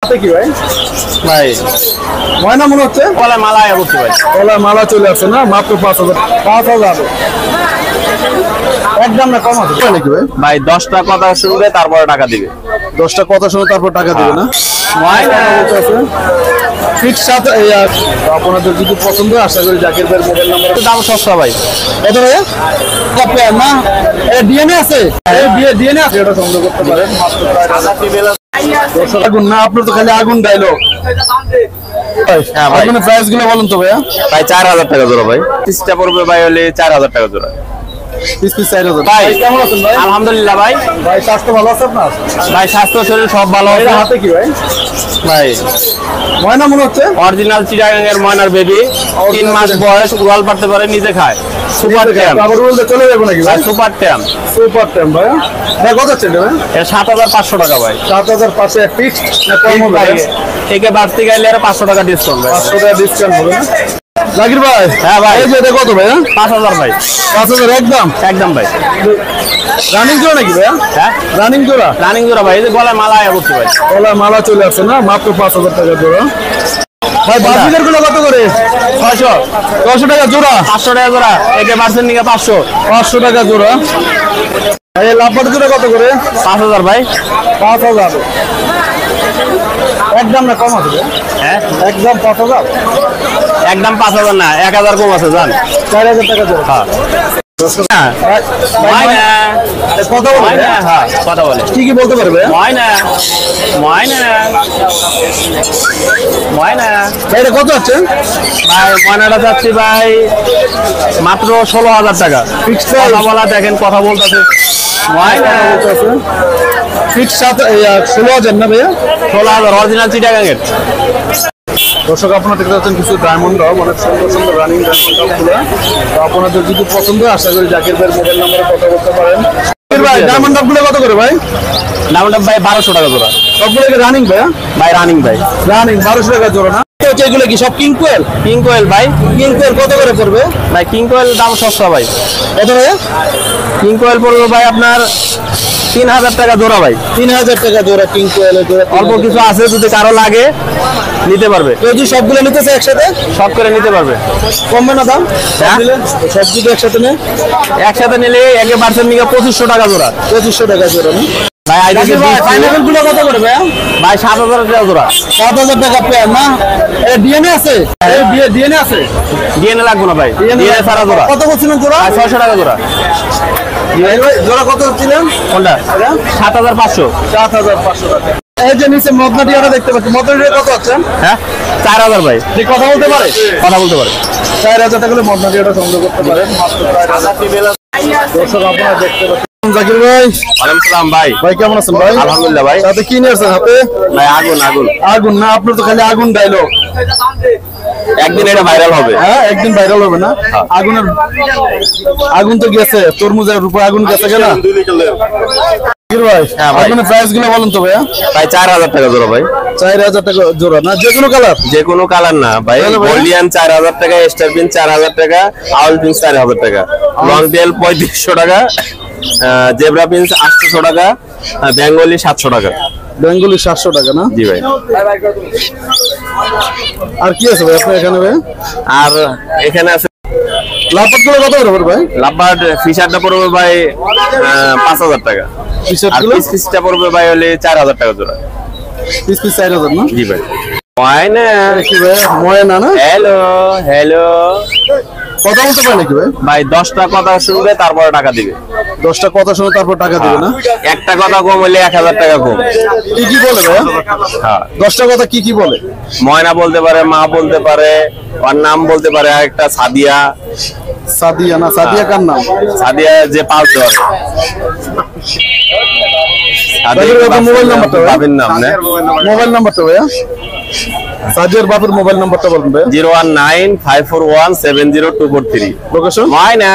হাতে কি ভাই? ভাই ময়না মনে হচ্ছে গলায় মালা করতে ভাই, গলায় মালা চলে আসছে না, মাত্র 5,000। 5,000 একদম না, কম আছে নাকি ভাই? ভাই 10টা কথা শুনবে তারপরে টাকা দিবে। 10টা কথা শুনে তারপর টাকা দিবে না? ময়না ফিক্স সাথে আপনাদের যদি পছন্দ হয়, আশা করি জাকির ভাইয়ের মোবাইল নাম্বার। দাম সস্তা ভাই। কত ভাইয়া? কপে না, এটা ডিএনএ আছে, ডিএনএ আছে, এটা সংগ্রহ করতে পারেন মাত্র 4,000। আগুন না, আপনার তো খালি আগুন ডায়লগ। হ্যাঁ ভাই, আপনার প্রাইস গুলো বলুন তো ভাইয়া। ভাই 4,000 টাকা জোড়া ভাই। পিসটা পড়বে ভাই হলে 4,000 টাকা জোড়া। পিস 4,000। ভাই কেমন আছেন ভাই? আলহামদুলিল্লাহ ভাই। ভাই স্বাস্থ্য ভালো আছে আপনার? ভাই স্বাস্থ্য শরীর সব ভালো আছে। হাতে কি ভাই? ভাই ময়না মনে হচ্ছে অরিজিনাল চিটাগাঙ্গের ময়নার বেবি, 3 মাস বয়স, গোয়াল পাড়তে পারে, নিজে খায়। সুপার ট্যাম, আবার বলতে চলে যাবো নাকি ভাই? সুপার ট্যাম। সুপার ট্যাম ভাই। ভাই কত হচ্ছে এটা ভাই? এটা 7,500 টাকা ভাই। 7,500 ফিক্সড না কম হবে? থেকে বাড়তি গেলে আর 500 টাকা ডিসকাউন্ট ভাই। 500 টাকা ডিসকাউন্ট হবে না? জাকির ভাই, হ্যাঁ ভাই, এই যে এটা কত ভাই? 5,000 ভাই, 5,000 একদম একদম ভাই। রানিং জোড়া নাকি ভাই? হ্যাঁ রানিং জোড়া, রানিং জোড়া ভাই। এই যে গলায় মালা করতে ভাই, গলায় মালা চলে আসছে না, মাত্র 5,000 টাকা জোড়া। ভাই বাজিকার গুলো কত করে? 600, 600 টাকা জোড়া, 500 টাকা জোড়া। একে পার্সেন্ট নিকে 500, 500 টাকা জোড়া। এই লাভবার জোড়া কত করে? 5,000 ভাই। 5,000 একদম না, কম আছে? হ্যাঁ একদম 5,000। একদম 5,000 না, 1,000 কম আছে জান। 4,000 টাকা জোড়া। হ্যাঁ ময়না কথা বলে ময়না, হ্যাঁ কথা বলে। কি কি বলতে পারবে? ময়না ময়না ময়না। ভাই এটা কত আছে? ভাই ময়নাটা যাচ্ছি ভাই মাত্র 16,000 টাকা। ফিক্সড কথা বলা দেখেন, কথা বলতেছে। ময়না ফিক্স 16,000 না ভাইয়া? 16,000 অরিজিনাল চিটাগাঙ্গের। দর্শক আপনারা দেখতে পাচ্ছেন কিছু ডায়মন্ড অনেক সুন্দর সুন্দর রানিং ডায়মন্ড। তো আপনাদের যদি পছন্দ হয়, আশা করি জাকির ভাইয়ের মোবাইল নাম্বারে কথা বলতে পারেন। ভাই ডায়মন্ড গুলো কত করে ভাই? দামটা ভাই 1,200 টাকা জোড়া। সবগুলো কি রানিং ভাইয়া? ভাই রানিং ভাই। রানিং 1,200 টাকা জোড়া না? এগুলো কি সব কিং কোয়েল? কিং কোয়েল ভাই। কিং কোয়েল কত করে পড়বে ভাই? কিং কোয়েল দাম সস্তা ভাই। কত ভাইয়া? কিং কোয়েল পড়বে ভাই আপনার 3,000 টাকা জোড়া ভাই। 3,000 টাকা জোড়া কিং কোয়েলের জোড়া। অল্প কিছু আছে, যদি কারো লাগে নিতে পারবে। কেউ যদি সবগুলো নিতেছে একসাথে, সব করে নিতে পারবে। কমবে না দাম? হ্যাঁ? সব যদি একসাথে নেয়, একসাথে নিলে একে পার্সেন্ট নিয়ে 2,500 টাকা জোড়া। 2,500 টাকা জোড়া না? ভাই আইডিকে পাইনাপেল গুলো কত করে ভাইয়া? ভাই 7,000 টাকা জোড়া। 7,000 টাকা পেয়ার না? এটা ডিএনএ আছে? ডিএনএ আছে? ডিএনএ লাগবে না ভাই, ডিএনএ ছাড়া জোড়া। কত বলছিলেন জোড়া? ভাই 600 টাকা জোড়া। জোড়া কত ছিলেন? কোনটা? 7,500। 7,500 টাকা। এই যে নিচে মদনাটিয়াটা দেখতে পাচ্ছি, মদনাটিয়া কত আছে? হ্যাঁ 4,000 ভাই। যে কথা বলতে পারে? কথা বলতে পারে। 4,000 টাকা হলে মদনাটিয়াটা সংগ্রহ করতে পারেন মাত্র 4,000। দর্শক আপনারা দেখতে পাচ্ছেন। জাকির ভাই, ওয়ালাইকুম সালাম ভাই। ভাই কেমন আছেন ভাই? আলহামদুলিল্লাহ ভাই। সাথে কি নিয়ে আসছেন হাতে? ভাই আগুন আগুন। আগুন না, আপনার তো খালি আগুন ডায়লগ। একদিন এটা ভাইরাল হবে। হ্যাঁ একদিন ভাইরাল হবে না? আগুনের আগুন তো গেছে, তরমুজের উপর আগুন গেছে কেন? জাকির ভাই, হ্যাঁ ভাই। আগুনের প্রাইস গুলো বলুন তো ভাইয়া। ভাই 4,000 টাকা জোড়া ভাই। 4,000 টাকা জোড়া না? যে কোনো কালার? যে কোনো কালার না ভাই। গোল্ডিয়ান 4,000 টাকা, স্টার পিন 4,000 টাকা, আউল পিন 4,000 টাকা, লং টেল 3,500 টাকা, জেব্রা পিন্স 800 টাকা, বেঙ্গলি 700 টাকা। বেঙ্গলি 700 টাকা না? জি ভাই। আর কি আছে ভাই আপনার এখানে ভাই? আর এখানে আছে লাভবাট গুলো কত করে ভাই? লাভবার্ড ফিশারটা পড়বে ভাই 5,000 টাকা। টি-শার্ট আর গুলো পিসটা পড়বে ভাই হলে 4,000 টাকা জোড়া। পিস 4,000 না? জি ভাই। ময়না কি ভাই? ময়না না? Hello hello. কথা বলতে পারে নাকি ভাই? ভাই 10টা কথা শুনবে তারপরে টাকা দিবে। 10টা কথা শুনে তারপর টাকা দিবে না? একটা কথা কম হলে 1,000 টাকা কম। কি কি বলে ভাই? হ্যাঁ 10টা কথা কি কি বলে? ময়না বলতে পারে, মা বলতে পারে, ওর নাম বলতে পারে, একটা সাদিয়া। সাদিয়া না? সাদিয়া কার নাম? সাদিয়া যে পালতে পারে। মোবাইল নাম্বারটা বাবির নাম না? মোবাইল নাম্বারটা ভাইয়া? সাদিয়ার বাপের মোবাইল নাম্বারটা বলুন ভাই। 01954170243। লোকেশন? ময়না।